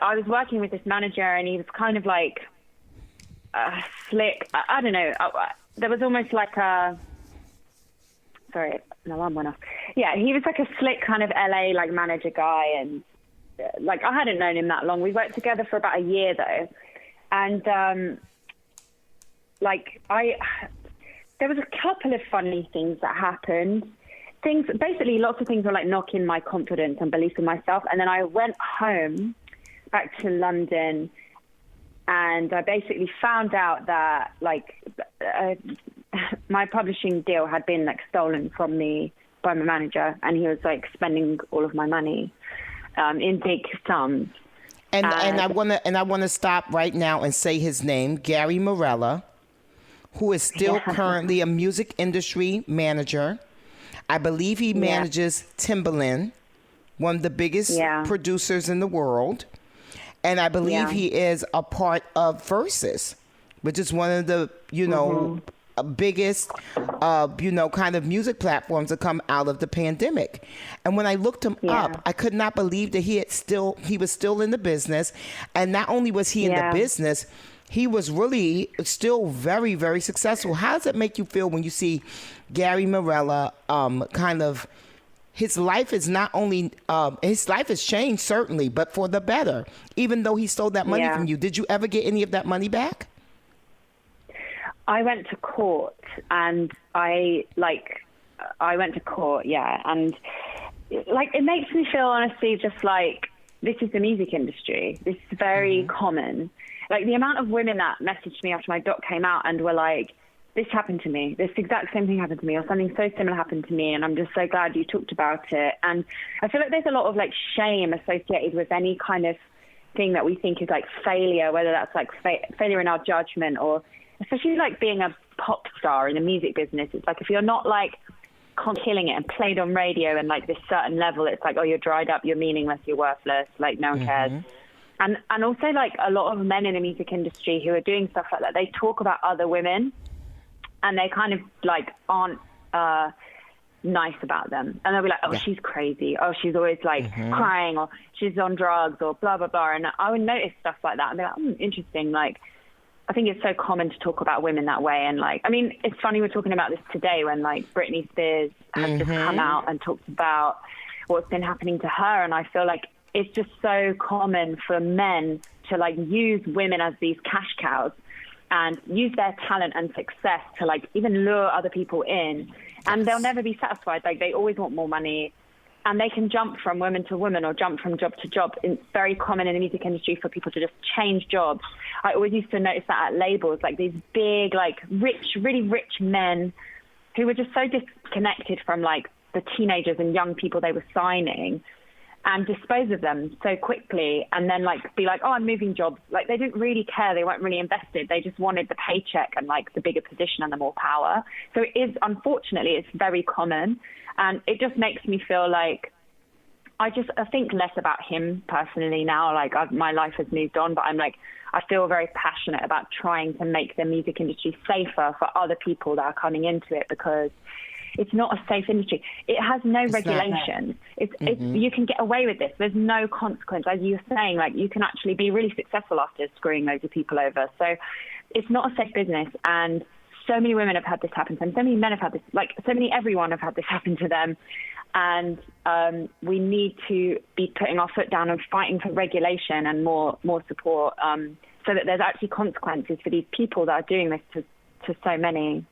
I was working with this manager, and he was kind of like slick. I don't know. There was almost like sorry, an alarm went off. Yeah, he was like a slick kind of LA like manager guy, and like I hadn't known him that long. We worked together for about a year though, and there was a couple of funny things that happened. Lots of things were like knocking my confidence and belief in myself. And then I went home back to London, and I basically found out that like my publishing deal had been like stolen from me by my manager, and he was like spending all of my money in big sums. And I wanna stop right now and say his name, Gary Morella, who is still currently a music industry manager. I believe he manages Timbaland, one of the biggest producers in the world. And I believe he is a part of Versus, which is one of the, biggest, kind of music platforms that come out of the pandemic. And when I looked him up, I could not believe that he was still in the business. And not only was he in the business, he was really still very, very successful. How does it make you feel when you see Gary Morella kind of, his life is not only, his life has changed certainly, but for the better, even though he stole that money from you. Did you ever get any of that money back? I went to court, and and like, it makes me feel honestly just like, this is the music industry. This is very common. Like the amount of women that messaged me after my doc came out and were like, this happened to me. This exact same thing happened to me, or something so similar happened to me. And I'm just so glad you talked about it. And I feel like there's a lot of like shame associated with any kind of thing that we think is like failure, whether that's like failure in our judgment, or especially like being a pop star in the music business. It's like, if you're not like killing it and played on radio and like this certain level, it's like, oh, you're dried up, you're meaningless, you're worthless, like no one cares. And also like a lot of men in the music industry who are doing stuff like that, they talk about other women and they kind of like aren't nice about them. And they'll be like, oh, she's crazy. Oh, she's always like crying, or she's on drugs, or blah, blah, blah. And I would notice stuff like that and be like, interesting. Like, I think it's so common to talk about women that way. And like, I mean, it's funny we're talking about this today when like Britney Spears has just come out and talked about what's been happening to her. And I feel like it's just so common for men to like use women as these cash cows and use their talent and success to like even lure other people in, and they'll never be satisfied. Like they always want more money, and they can jump from woman to woman or jump from job to job. It's very common in the music industry for people to just change jobs. I always used to notice that at labels, like these big, like rich, really rich men who were just so disconnected from like the teenagers and young people they were signing, and dispose of them so quickly, and then like be like, oh, I'm moving jobs. Like they didn't really care. They weren't really invested. They just wanted the paycheck and like the bigger position and the more power. So it is, unfortunately, it's very common. And it just makes me feel like I think less about him personally now. Like my life has moved on, but I'm like, I feel very passionate about trying to make the music industry safer for other people that are coming into it, because it's not a safe industry. It has no regulations. It's you can get away with this. There's no consequence. As you were saying, like you can actually be really successful after screwing loads of people over. So it's not a safe business. And so many women have had this happen to them. So many men have had this, like everyone have had this happen to them. And we need to be putting our foot down and fighting for regulation and more support, so that there's actually consequences for these people that are doing this to so many.